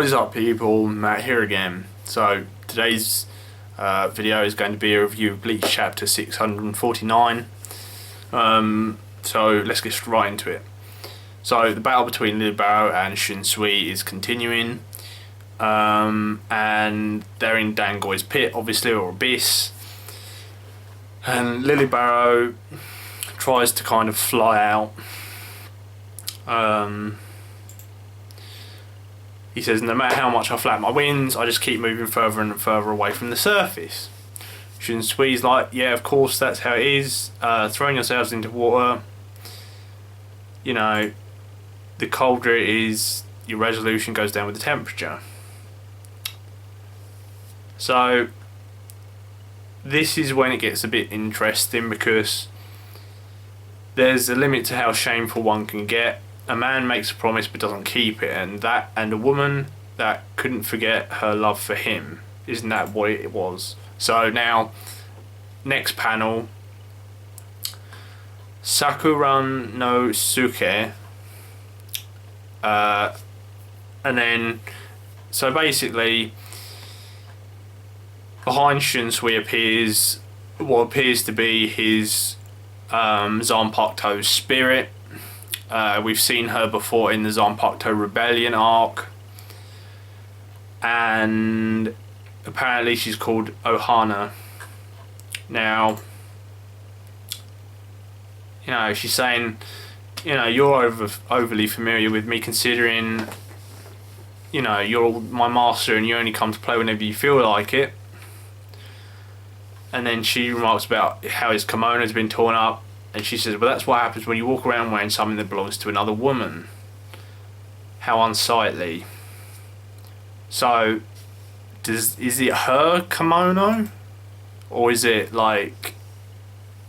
What is up, people? Matt here again. So today's video is going to be a review of Bleach Chapter 649. So let's get right into it. So the battle between Lilibaro and Shunsui is continuing, and they're in Dangoi's pit, obviously, or abyss. And Lilibaro tries to kind of fly out. He says, no matter how much I flap my wings, I just keep moving further and further away from the surface. Shunsui's like, yeah, of course, that's how it is. Throwing yourselves into water, you know, the colder it is, your resolution goes down with the temperature. So, this is when it gets a bit interesting, because there's a limit to how shameful one can get. A man makes a promise but doesn't keep it, and a woman that couldn't forget her love for him. Isn't that what it was? So now, next panel, Sakuran no Suke, and then, so basically, behind Shunsui appears what appears to be his Zanpakuto's spirit. We've seen her before in the Zanpakuto Rebellion arc, and apparently she's called Ohana. Now, you know, she's saying, you know, you're overly familiar with me, considering, you know, you're my master and you only come to play whenever you feel like it. And then she remarks about how his kimono has been torn up. And she says, well, that's what happens when you walk around wearing something that belongs to another woman. How unsightly. So, is it her kimono? Or is it like,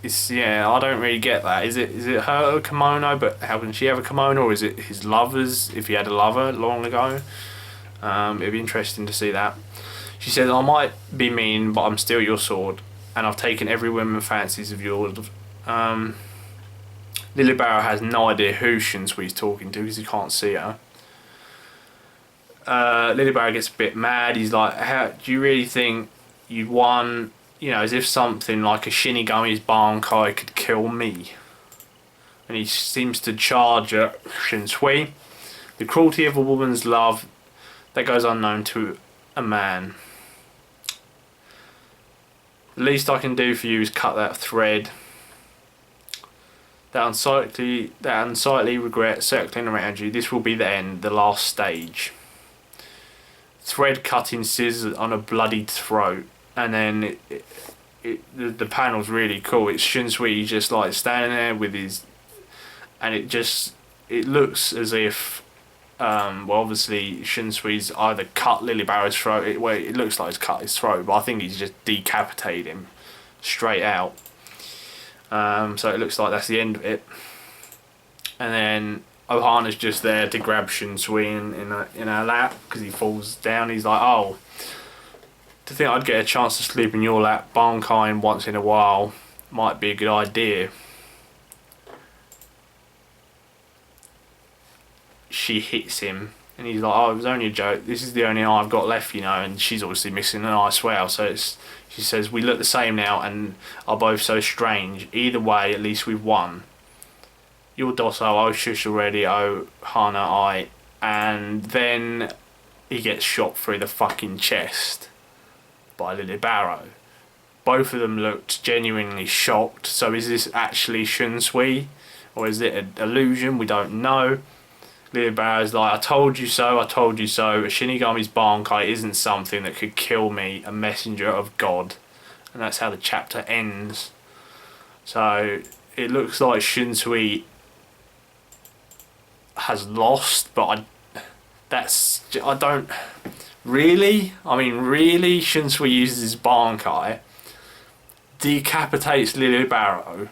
I don't really get that. Is it her kimono, but how can she have a kimono? Or is it his lover's, if he had a lover long ago? It'd be interesting to see that. She says, I might be mean, but I'm still your sword. And I've taken every woman fancies of yours. Lilibaro has no idea who Shunsui's talking to because he can't see her. Lilibaro gets a bit mad. He's like, how do you really think you won? You know, as if something like a Shinigami's Bankai could kill me. And he seems to charge at Shunsui. The cruelty of a woman's love that goes unknown to a man. The least I can do for you is cut that thread. That unsightly regret circling around you. This will be the end, the last stage. Thread cutting scissors on a bloodied throat, and then the panel's really cool. It's Shunsui just like standing there with his, and it looks as if, well, obviously Shunsui's either cut Lilibaro's throat. It looks like he's cut his throat, but I think he's just decapitated him straight out. So it looks like that's the end of it. And then Ohana's just there to grab Shunsui in her lap because he falls down. He's like, oh, to think I'd get a chance to sleep in your lap, Bankai once in a while, might be a good idea. She hits him and he's like, oh, it was only a joke. This is the only eye I've got left, you know. And she's obviously missing an eye as well. So she says, we look the same now and are both so strange. Either way, at least we've won. You're docile, oh shush already, oh Hana, I. And then he gets shot through the fucking chest by Lilibaro. Both of them looked genuinely shocked. So is this actually Shunsui? Or is it an illusion? We don't know. Lilibaro's like, I told you so, I told you so. A Shinigami's Bankai isn't something that could kill me, a messenger of God. And that's how the chapter ends. So it looks like Shunsui has lost, but I don't really. I mean, really, Shunsui uses his Bankai, decapitates Lilibaro,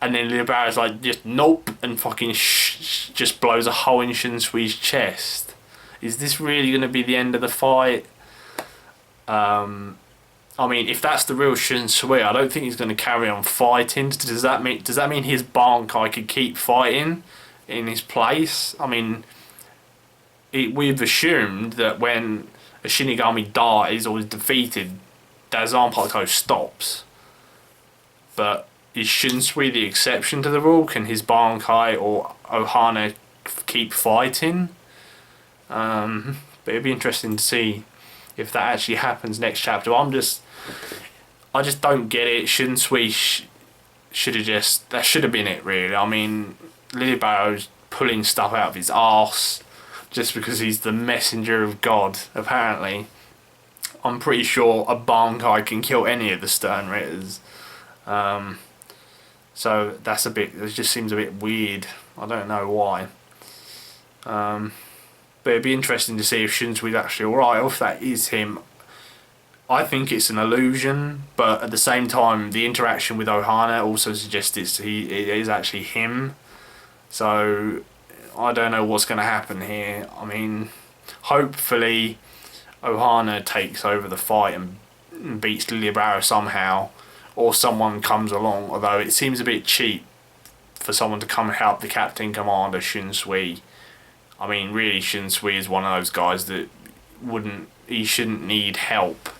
and then Lilibaro's like, just nope, and fucking just blows a hole in Shunsui's chest. Is this really going to be the end of the fight? I mean, if that's the real Shunsui, I don't think he's going to carry on fighting. Does that mean his Bankai could keep fighting in his place? I mean, we've assumed that when a Shinigami dies or is defeated, that Zanpakuto stops. But is Shunsui the exception to the rule? Can his Bankai or Ohana keep fighting? But it'd be interesting to see if that actually happens next chapter. I just don't get it. Shunsui should have that should have been it, really. I mean, Lily Barrow's pulling stuff out of his arse just because he's the messenger of God, apparently. I'm pretty sure a Bankai can kill any of the Stern Ritters. So that's it just seems a bit weird. I don't know why. But it'd be interesting to see if Shinsui's actually alright, or if that is him. I think it's an illusion, but at the same time, the interaction with Ohana also suggests it is actually him. So I don't know what's going to happen here. I mean, hopefully Ohana takes over the fight and beats Lilibarrow somehow, or someone comes along, although it seems a bit cheap for someone to come help the Captain Commander Shunsui. I mean, really, Shunsui is one of those guys that he shouldn't need help.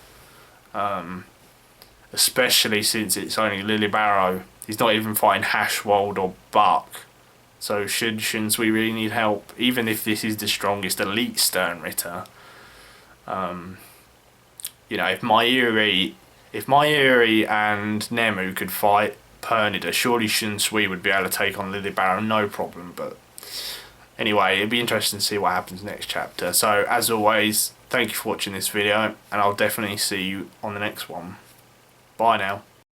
Especially since it's only Lilibarrow. He's not even fighting Hashwold or Buck. So should Shunsui really need help? Even if this is the strongest elite Stern Ritter. You know, if Mayuri and Nemu could fight Pernida, surely Shunsui would be able to take on Lilibarrow no problem. But anyway, it'd be interesting to see what happens next chapter. So as always, thank you for watching this video, and I'll definitely see you on the next one. Bye now.